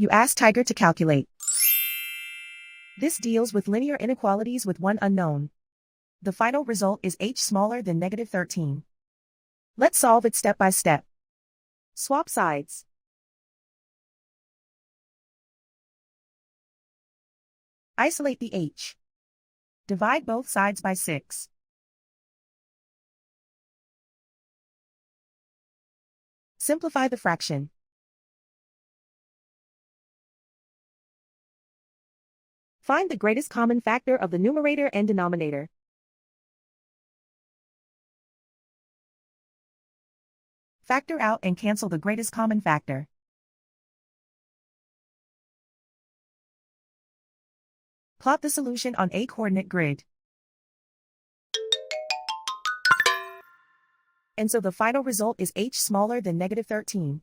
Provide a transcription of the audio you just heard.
You ask Tiger to calculate. This deals with linear inequalities with one unknown. The final result is h smaller than -13. Let's solve it step by step. Swap sides. Isolate the h. Divide both sides by 6. Simplify the fraction. Find the greatest common factor of the numerator and denominator. Factor out and cancel the greatest common factor. Plot the solution on a coordinate grid. And so the final result is h smaller than -13.